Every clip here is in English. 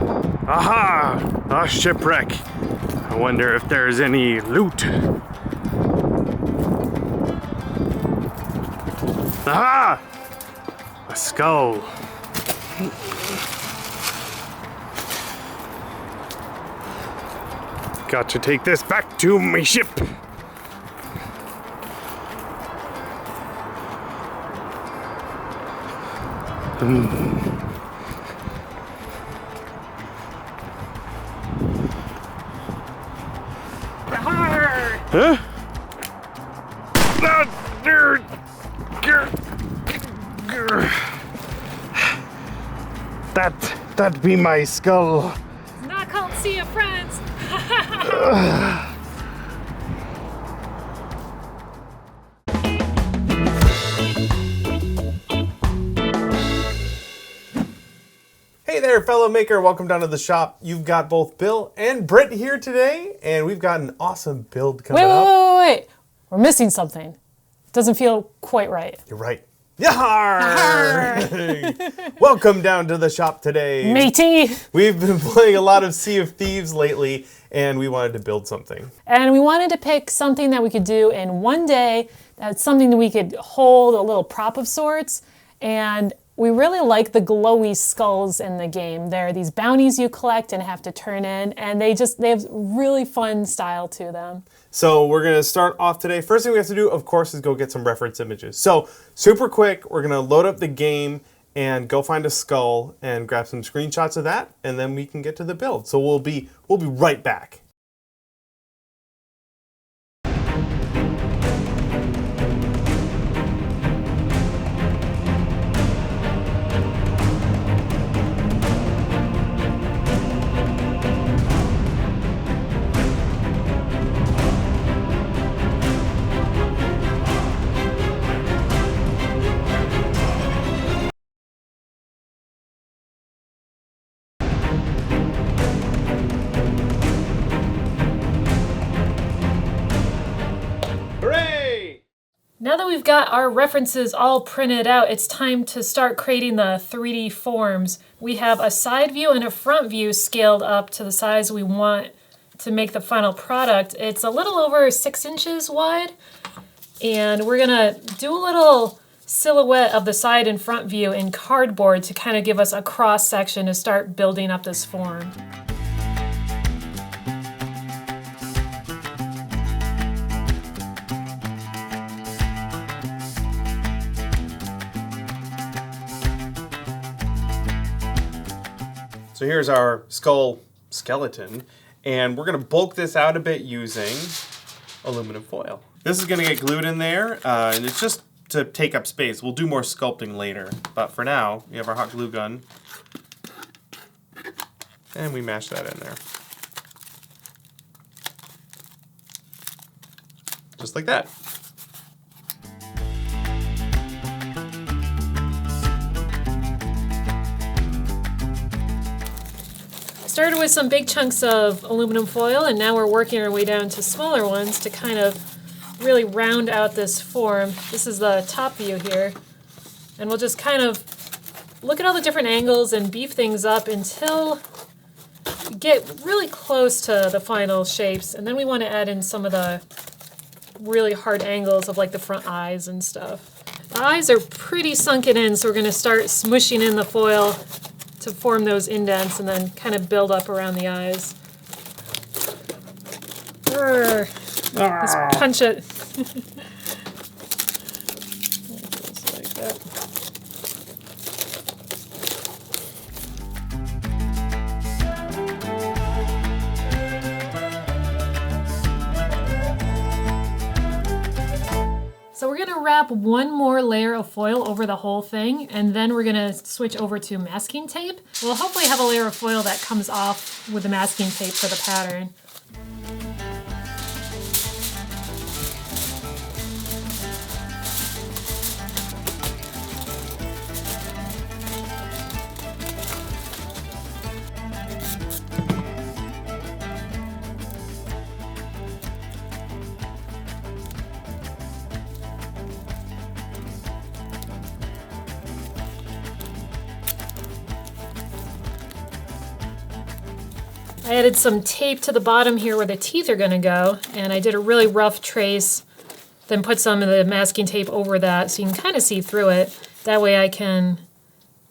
Aha! A shipwreck. I wonder if there's any loot. Aha! A skull. Got to take this back to my ship. Huh? That'd be my skull. It's not called Sea of Friends. Hey there, fellow maker. Welcome down to the shop. You've got both Bill and Britt here today, and we've got an awesome build coming up. Wait. We're missing something. It doesn't feel quite right. You're right. Yar! Welcome down to the shop today. Matey! We've been playing a lot of Sea of Thieves lately, and we wanted to build something. And we wanted to pick something that we could do in one day. That's something that we could hold, a little prop of sorts. And we really like the glowy skulls in the game. They're these bounties you collect and have to turn in, and they have really fun style to them. So we're gonna start off today. First thing we have to do, of course, is go get some reference images. So super quick, we're gonna load up the game and go find a skull and grab some screenshots of that, and then we can get to the build. So we'll be right back. Now that we've got our references all printed out, it's time to start creating the 3D forms. We have a side view and a front view scaled up to the size we want to make the final product. It's a little over 6 inches wide, and we're gonna do a little silhouette of the side and front view in cardboard to kind of give us a cross section to start building up this form. So here's our skull skeleton, and we're gonna bulk this out a bit using aluminum foil. This is gonna get glued in there, and it's just to take up space. We'll do more sculpting later, but for now, we have our hot glue gun, and we mash that in there. Just like that. Started with some big chunks of aluminum foil, and now we're working our way down to smaller ones to kind of really round out this form. This is the top view here, and we'll just kind of look at all the different angles and beef things up until we get really close to the final shapes, and then we want to add in some of the really hard angles of like the front eyes and stuff. The eyes are pretty sunken in, so we're going to start smushing in the foil to form those indents and then kind of build up around the eyes. Let's punch it. Just like that. So we're going to wrap one more layer of foil over the whole thing, and then we're going to switch over to masking tape. We'll hopefully have a layer of foil that comes off with the masking tape for the pattern. I added some tape to the bottom here where the teeth are going to go, and I did a really rough trace, then put some of the masking tape over that so you can kind of see through it. That way I can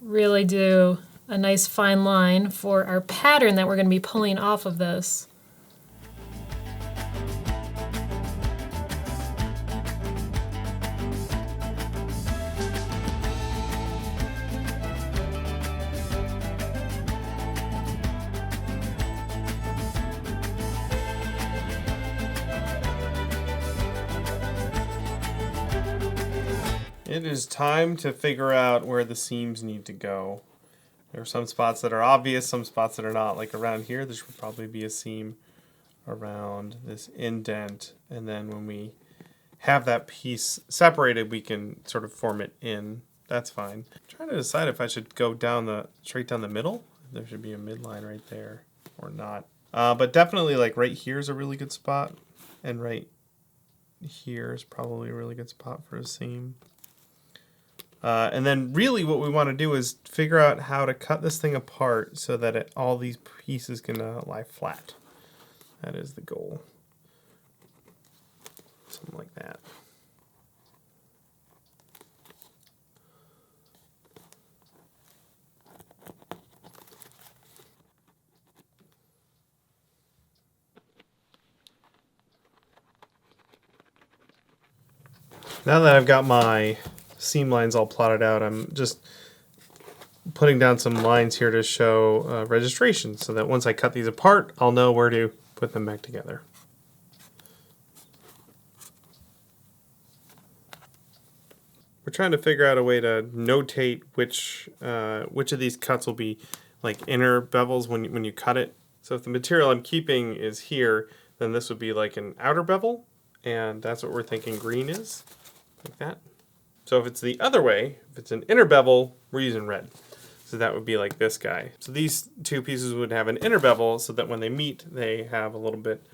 really do a nice fine line for our pattern that we're going to be pulling off of this. It is time to figure out where the seams need to go. There are some spots that are obvious, some spots that are not. Like around here, there should probably be a seam around this indent. And then when we have that piece separated, we can sort of form it in. That's fine. I'm trying to decide if I should go straight down the middle. There should be a midline right there or not. But definitely like right here is a really good spot. And right here is probably a really good spot for a seam. And then really what we want to do is figure out how to cut this thing apart so that all these pieces can lie flat. That is the goal. Something like that. Now that I've got my seam lines all plotted out, I'm just putting down some lines here to show registration so that once I cut these apart, I'll know where to put them back together. We're trying to figure out a way to notate which of these cuts will be like inner bevels when you cut it. So if the material I'm keeping is here, then this would be like an outer bevel, and that's what we're thinking green is, like that. So if it's the other way, if it's an inner bevel, we're using red. So that would be like this guy. So these two pieces would have an inner bevel so that when they meet, they have a little bit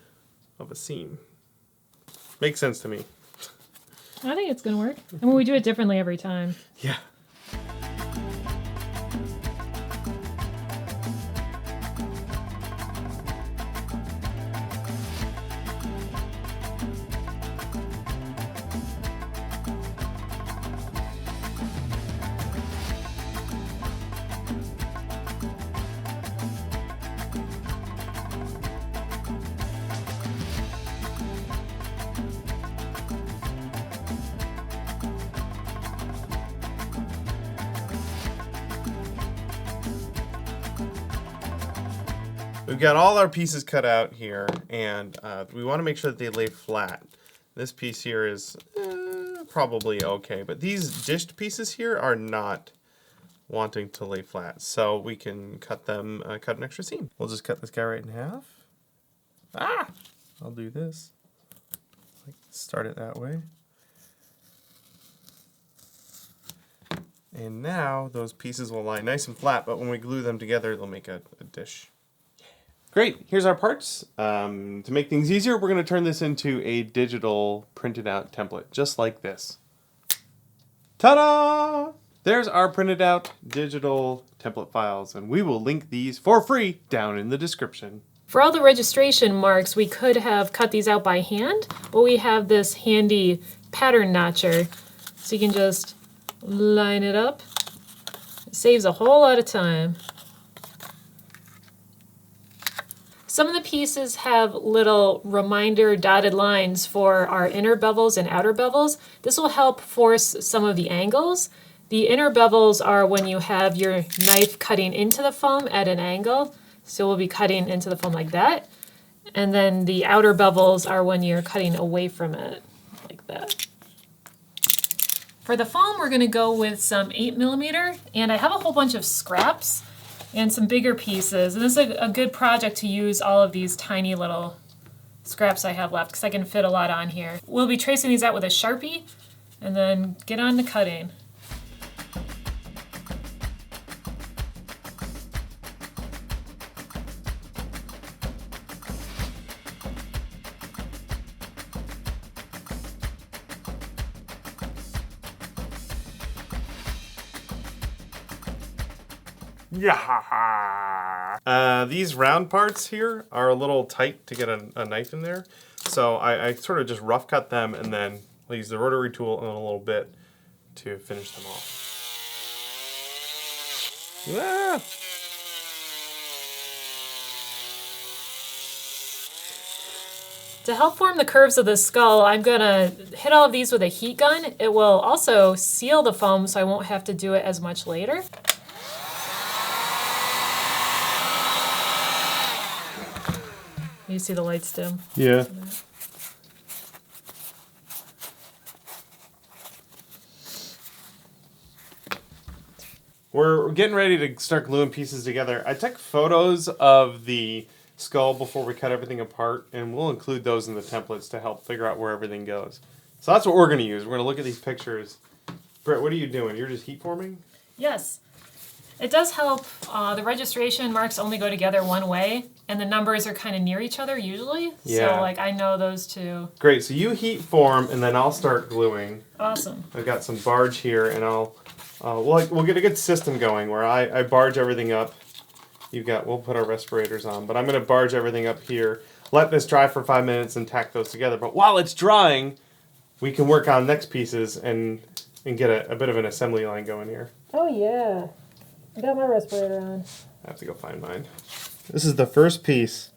of a seam. Makes sense to me. I think it's going to work. I mean, we do it differently every time. Yeah. We've got all our pieces cut out here, and we want to make sure that they lay flat. This piece here is probably okay, but these dished pieces here are not wanting to lay flat, so we can cut them, cut an extra seam. We'll just cut this guy right in half. I'll do this. Start it that way. And now those pieces will lie nice and flat, but when we glue them together, they'll make a dish. Great, here's our parts. To make things easier, we're going to turn this into a digital printed out template, just like this. Ta-da! There's our printed out digital template files, and we will link these for free down in the description. For all the registration marks, we could have cut these out by hand, but we have this handy pattern notcher. So you can just line it up. It saves a whole lot of time. Some of the pieces have little reminder dotted lines for our inner bevels and outer bevels. This will help force some of the angles. The inner bevels are when you have your knife cutting into the foam at an angle. So we'll be cutting into the foam like that. And then the outer bevels are when you're cutting away from it, like that. For the foam, we're gonna go with some 8mm, and I have a whole bunch of scraps and some bigger pieces. And this is a good project to use all of these tiny little scraps I have left because I can fit a lot on here. We'll be tracing these out with a Sharpie and then get on to cutting. Yeah. These round parts here are a little tight to get a knife in there. So I sort of just rough cut them and then I'll use the rotary tool and a little bit to finish them off. Ah! To help form the curves of the skull, I'm gonna hit all of these with a heat gun. It will also seal the foam so I won't have to do it as much later. You see the lights dim? Yeah. We're getting ready to start gluing pieces together. I took photos of the skull before we cut everything apart, and we'll include those in the templates to help figure out where everything goes. So that's what we're going to use. We're going to look at these pictures. Britt, what are you doing? You're just heat forming? Yes. It does help. The registration marks only go together one way, and the numbers are kind of near each other usually. Yeah. So, like, I know those two. Great. So you heat form, and then I'll start gluing. Awesome. I've got some barge here, and we'll get a good system going where I barge everything up. We'll put our respirators on, but I'm going to barge everything up here, let this dry for 5 minutes, and tack those together. But while it's drying, we can work on next pieces and get a bit of an assembly line going here. Oh, yeah. I got my respirator on. I have to go find mine. This is the first piece.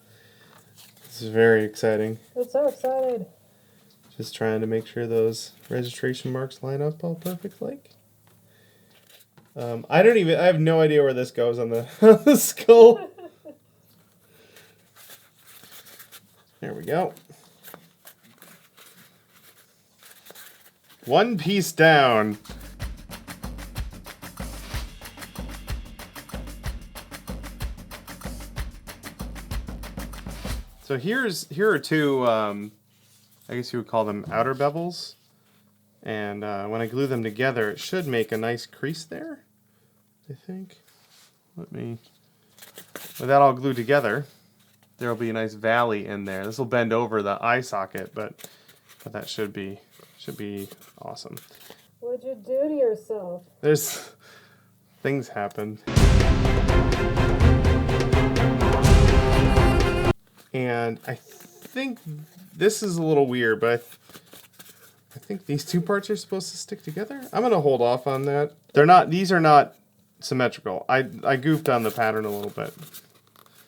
This is very exciting. I'm so excited. Just trying to make sure those registration marks line up all perfect like. I have no idea where this goes on the, on the skull. There we go. One piece down. So here are two, I guess you would call them outer bevels. And when I glue them together, it should make a nice crease there, I think. With that all glued together, there will be a nice valley in there. This will bend over the eye socket, but that should be awesome. What'd you do to yourself? There's things happen. And I think this is a little weird, but I think these two parts are supposed to stick together. I'm gonna hold off on that. These are not symmetrical. I goofed on the pattern a little bit.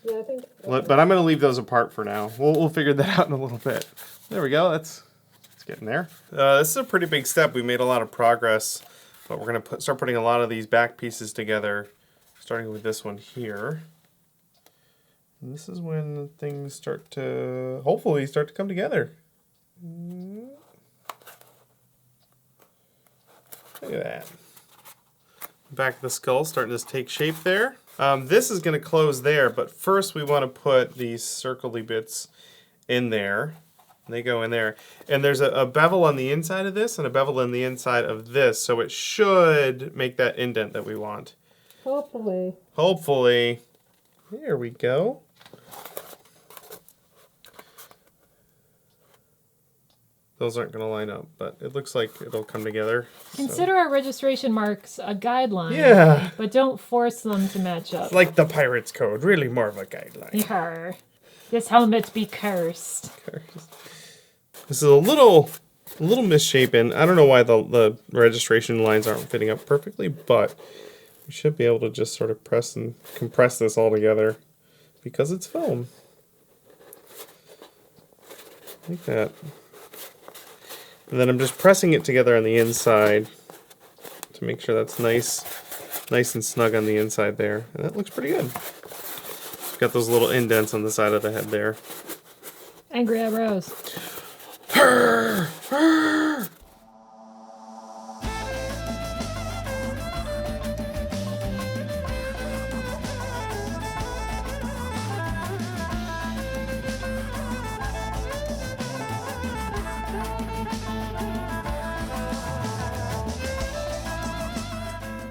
Yeah, I think. But I'm gonna leave those apart for now. We'll figure that out in a little bit. There we go. It's getting there. This is a pretty big step. We made a lot of progress, but we're gonna start putting a lot of these back pieces together, starting with this one here. And this is when things hopefully start to come together. Look at that. Back of the skull starting to take shape there. This is going to close there, but first we want to put these circly bits in there. They go in there. And there's a bevel on the inside of this and a bevel on the inside of this, so it should make that indent that we want. Hopefully. Hopefully. There we go. Those aren't going to line up, but it looks like it'll come together. Consider our registration marks a guideline. Yeah. But don't force them to match up. Like the Pirate's Code, really more of a guideline. Yarr. This helmet be cursed. This is a little misshapen. I don't know why the registration lines aren't fitting up perfectly, but we should be able to just sort of press and compress this all together because it's foam. Like that. And then I'm just pressing it together on the inside to make sure that's nice and snug on the inside there. And that looks pretty good. Got those little indents on the side of the head there. Angry eyebrows.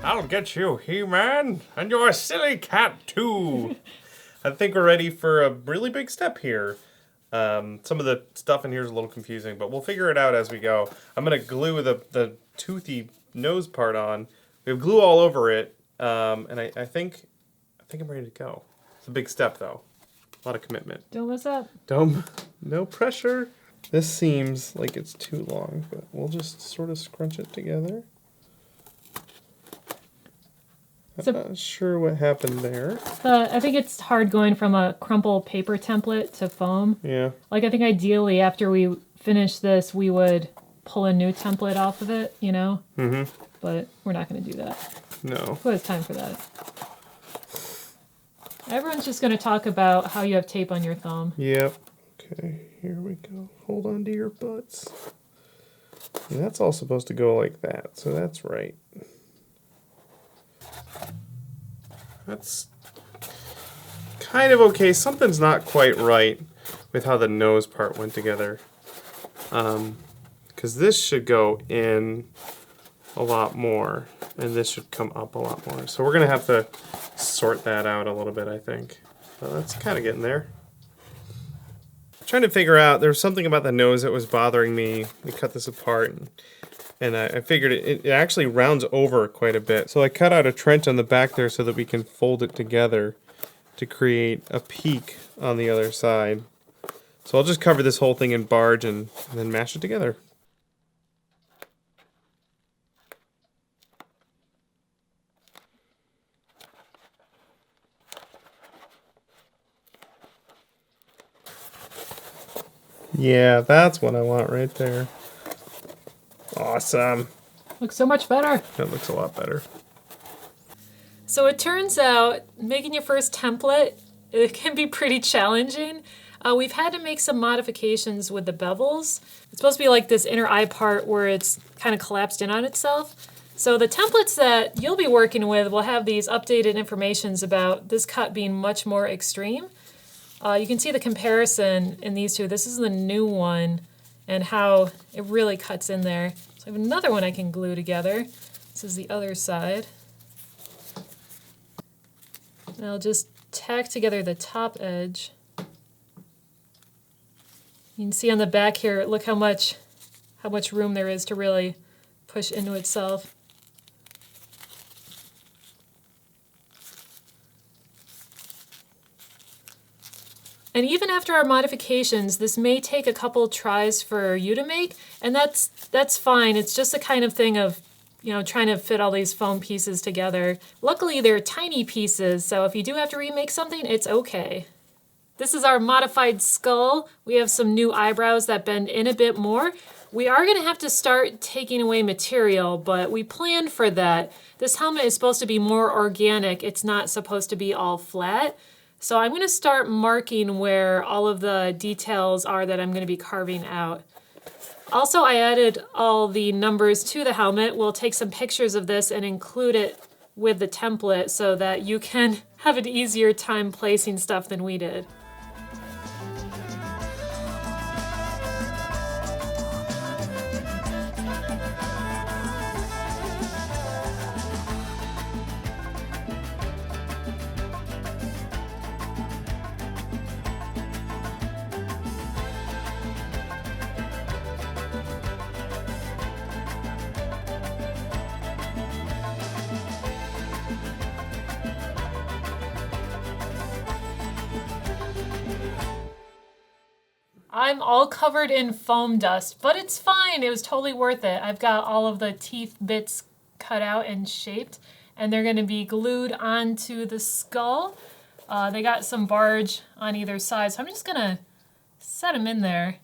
I'll get you, He-Man, and your silly cat too. I think we're ready for a really big step here. Some of the stuff in here is a little confusing, but we'll figure it out as we go. I'm going to glue the toothy nose part on. We have glue all over it, and I think I'm ready to go. a big step though. A lot of commitment. Don't mess up. No pressure. This seems like it's too long, but we'll just sort of scrunch it together. I'm not sure what happened there. I think it's hard going from a crumple paper template to foam. Yeah. Like, I think ideally after we finish this, we would pull a new template off of it, you know? Mm-hmm. But we're not going to do that. No. Who has time for that? Everyone's just going to talk about how you have tape on your thumb. Yep. Okay, here we go. Hold on to your butts. And that's all supposed to go like that, so that's right. That's kind of okay. Something's not quite right with how the nose part went together. Because this should go in a lot more, and this should come up a lot more. So we're going to have to sort that out a little bit, I think. But that's kind of getting there. Trying to figure out, there was something about the nose that was bothering me. We cut this apart, and I figured it actually rounds over quite a bit. So I cut out a trench on the back there so that we can fold it together to create a peak on the other side. So I'll just cover this whole thing in barge and then mash it together. Yeah, that's what I want right there. Awesome. Looks so much better. That looks a lot better. So it turns out making your first template, it can be pretty challenging. We've had to make some modifications with the bevels. It's supposed to be like this inner eye part where it's kind of collapsed in on itself. So the templates that you'll be working with will have these updated informations about this cut being much more extreme. You can see the comparison in these two. This is the new one and how it really cuts in there. So I have another one I can glue together. This is the other side. And I'll just tack together the top edge. You can see on the back here, look how much room there is to really push into itself. And even after our modifications, this may take a couple tries for you to make, and that's fine. It's just the kind of thing of, you know, trying to fit all these foam pieces together. Luckily, they're tiny pieces, so if you do have to remake something, it's okay. This is our modified skull. We have some new eyebrows that bend in a bit more. We are gonna have to start taking away material, but we planned for that. This helmet is supposed to be more organic. It's not supposed to be all flat. So I'm gonna start marking where all of the details are that I'm gonna be carving out. Also, I added all the numbers to the helmet. We'll take some pictures of this and include it with the template so that you can have an easier time placing stuff than we did. I'm all covered in foam dust, but it's fine. It was totally worth it. I've got all of the teeth bits cut out and shaped, and they're going to be glued onto the skull. They got some barge on either side, so I'm just going to set them in there.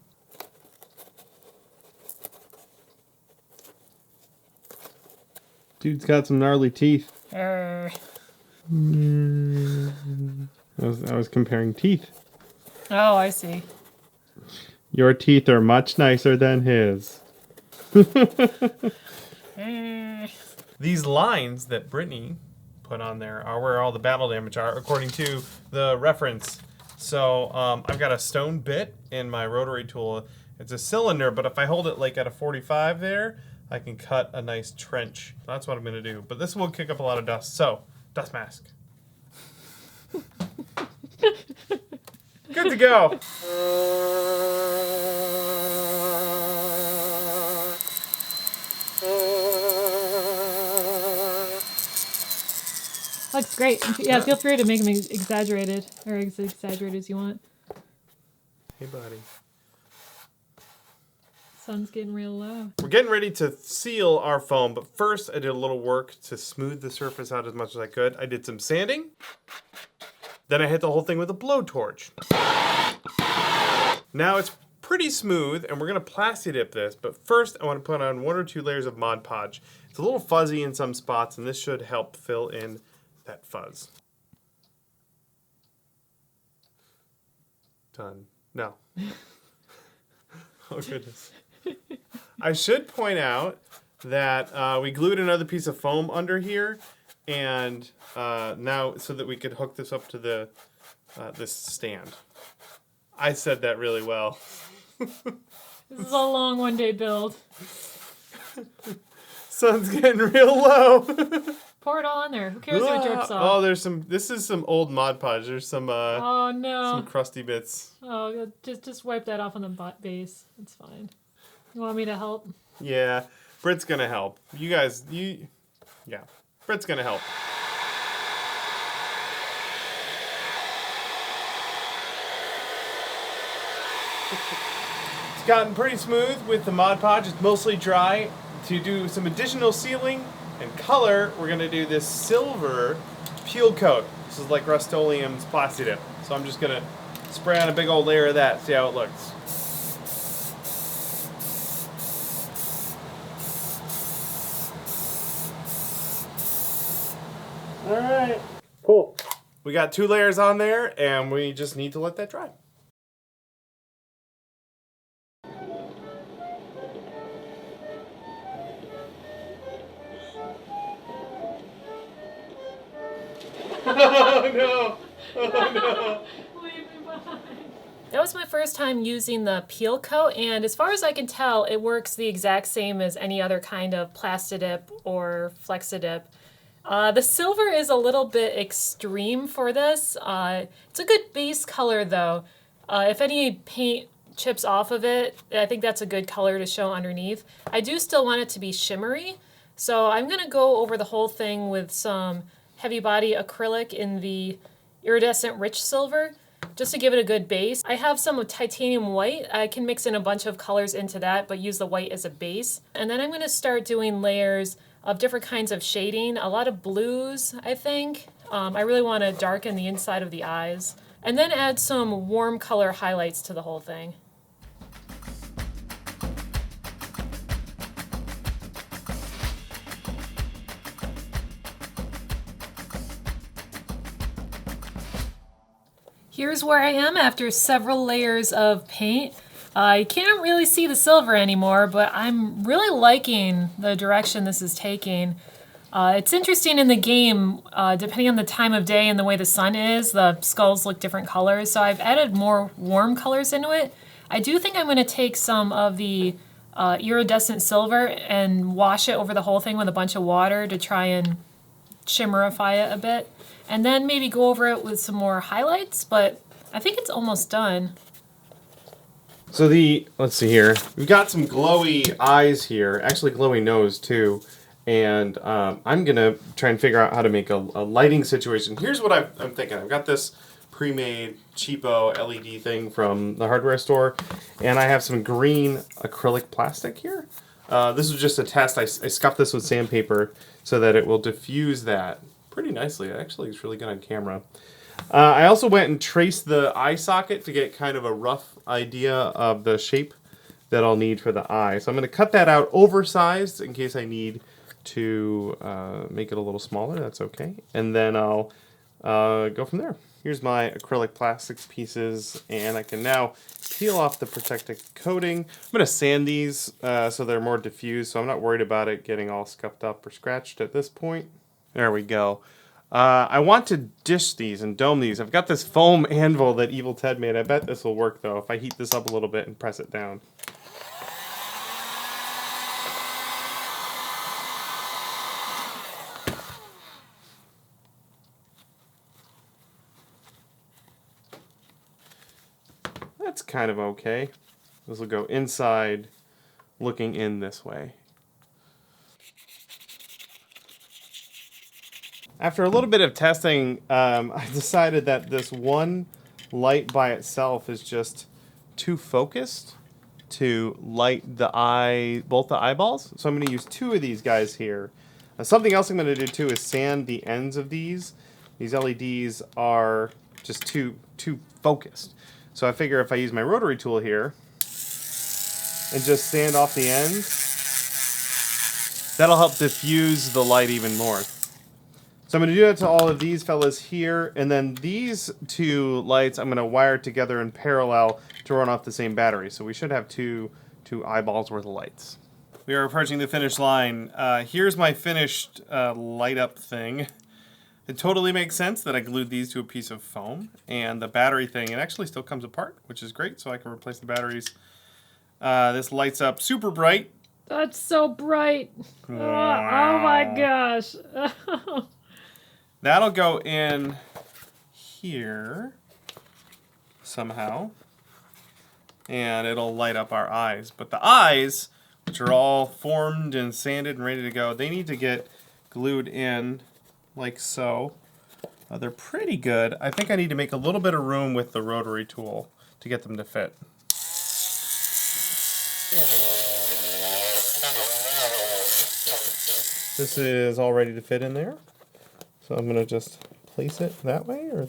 Dude's got some gnarly teeth. Err. I was comparing teeth. Oh, I see. Your teeth are much nicer than his. These lines that Brittany put on there are where all the battle damage are, according to the reference. So I've got a stone bit in my rotary tool. It's a cylinder, but if I hold it like at a 45 there, I can cut a nice trench. That's what I'm going to do. But this will kick up a lot of dust. So, dust mask. Good to go. Like Great. Yeah, feel free to make them exaggerated, or as exaggerated as you want. Hey, buddy. Sun's getting real low. We're getting ready to seal our foam, but first I did a little work to smooth the surface out as much as I could. I did some sanding. Then I hit the whole thing with a blowtorch. Now it's pretty smooth, and we're going to plasti dip this, but first I want to put on 1 or 2 layers of Mod Podge. It's a little fuzzy in some spots, and this should help fill in that fuzz. Done. No. Oh, goodness. I should point out that we glued another piece of foam under here, and now so that we could hook this up to the this stand. I said that really well. This is a long one-day build. Sun's getting real low. Pour it all on there. Who cares if it drips off? Oh, there's some. This is some old Mod Podge. There's some. Oh no. Some crusty bits. Oh, just wipe that off on the base. It's fine. You want me to help? Yeah, Britt's gonna help. You guys, yeah, Britt's gonna help. It's gotten pretty smooth with the Mod Podge. It's mostly dry. To do some additional sealing and color, we're gonna do this silver peel coat. This is like Rust-Oleum's Plasti Dip. So I'm just gonna spray on a big old layer of that, see how it looks. All right, cool. We got 2 layers on there, and we just need to let that dry. Oh no! Oh no! Leave me behind. That was my first time using the peel coat, and as far as I can tell, it works the exact same as any other kind of Plastidip or Flexidip. The silver is a little bit extreme for this. It's a good base color though. If any paint chips off of it, I think that's a good color to show underneath. I do still want it to be shimmery, so I'm gonna go over the whole thing with some heavy body acrylic in the iridescent rich silver, just to give it a good base. I have some titanium white. I can mix in a bunch of colors into that, but use the white as a base. And then I'm gonna start doing layers of different kinds of shading, a lot of blues, I think. I really wanna darken the inside of the eyes. And then add some warm color highlights to the whole thing. Here's where I am after several layers of paint. I can't really see the silver anymore, but I'm really liking the direction this is taking. It's interesting in the game, depending on the time of day and the way the sun is, the skulls look different colors, so I've added more warm colors into it. I do think I'm going to take some of the iridescent silver and wash it over the whole thing with a bunch of water to try and shimmerify it a bit. And then maybe go over it with some more highlights, but I think it's almost done. So let's see here. We've got some glowy eyes here, actually glowy nose too. And I'm gonna try and figure out how to make a lighting situation. Here's what I'm thinking. I've got this pre-made cheapo LED thing from the hardware store, and I have some green acrylic plastic here. This was just a test. I scuffed this with sandpaper so that it will diffuse that pretty nicely. It actually is really good on camera. I also went and traced the eye socket to get kind of a rough idea of the shape that I'll need for the eye. So I'm going to cut that out oversized in case I need to make it a little smaller. That's okay. And then I'll go from there. Here's my acrylic plastics pieces, and I can now peel off the protective coating. I'm going to sand these so they're more diffused, so I'm not worried about it getting all scuffed up or scratched at this point. There we go. I want to dish these and dome these. I've got this foam anvil that Evil Ted made. I bet this will work though if I heat this up a little bit and press it down. That's kind of okay. This will go inside, looking in this way. After a little bit of testing, I decided that this one light by itself is just too focused to light the both the eyeballs. So I'm going to use 2 of these guys here. Something else I'm going to do too is sand the ends of these. These LEDs are just too focused. So I figure if I use my rotary tool here and just sand off the ends, that'll help diffuse the light even more. So I'm going to do that to all of these fellas here, and then these 2 lights I'm going to wire together in parallel to run off the same battery. So we should have two eyeballs worth of lights. We are approaching the finish line. Here's my finished light up thing. It totally makes sense that I glued these to a piece of foam, and the battery thing, it actually still comes apart, which is great, so I can replace the batteries. This lights up super bright. That's so bright. Wow. Oh my gosh. That'll go in here somehow, and it'll light up our eyes. But the eyes, which are all formed and sanded and ready to go, they need to get glued in like so. They're pretty good. I think I need to make a little bit of room with the rotary tool to get them to fit. This is all ready to fit in there. So I'm going to just place it that way or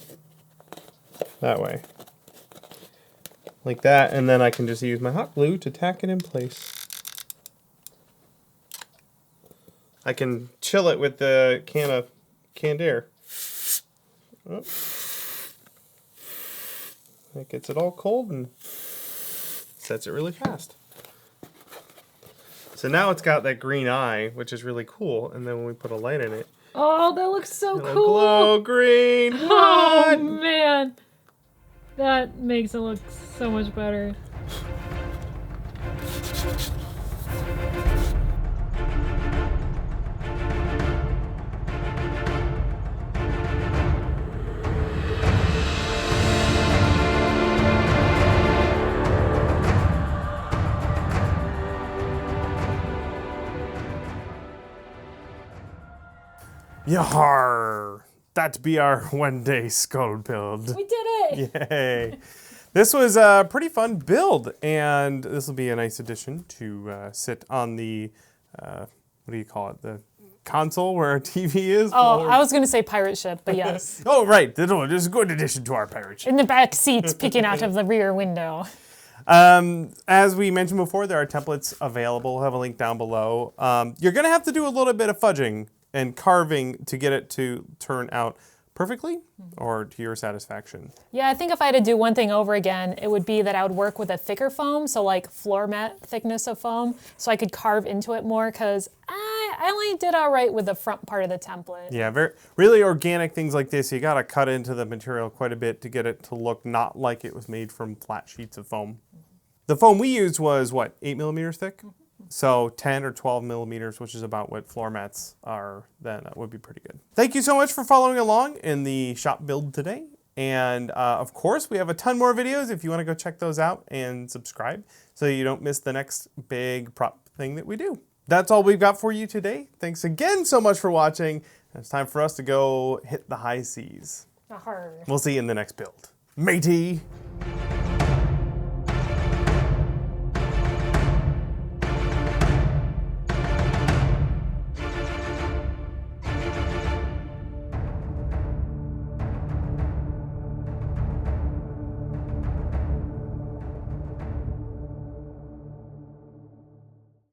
that way. Like that, and then I can just use my hot glue to tack it in place. I can chill it with the can of canned air. Oh. It gets it all cold and sets it really fast. So now it's got that green eye, which is really cool, and then when we put a light in it, Oh, that looks so it'll cool. glow green. Oh, What? man. That makes it look so much better. Yar! That be our one-day skull build. We did it! Yay! This was a pretty fun build, and this will be a nice addition to sit on the, what do you call it, the console where our TV is. Oh, I was going to say pirate ship, but yes. Oh, right. This is a good addition to our pirate ship. In the back seats, peeking out of the rear window. As we mentioned before, there are templates available. We'll have a link down below. You're going to have to do a little bit of fudging and carving to get it to turn out perfectly or to your satisfaction. Yeah, I think if I had to do one thing over again, it would be that I would work with a thicker foam, so like floor mat thickness of foam, so I could carve into it more, because I only did all right with the front part of the template. Yeah, really organic things like this, you gotta cut into the material quite a bit to get it to look not like it was made from flat sheets of foam. The foam we used was, what, 8 millimeters thick? So 10 or 12 millimeters, which is about what floor mats are, then that would be pretty good. Thank you so much for following along in the shop build today. And of course, we have a ton more videos if you want to go check those out and subscribe so you don't miss the next big prop thing that we do. That's all we've got for you today. Thanks again so much for watching. It's time for us to go hit the high seas. Arr. We'll see you in the next build. Matey!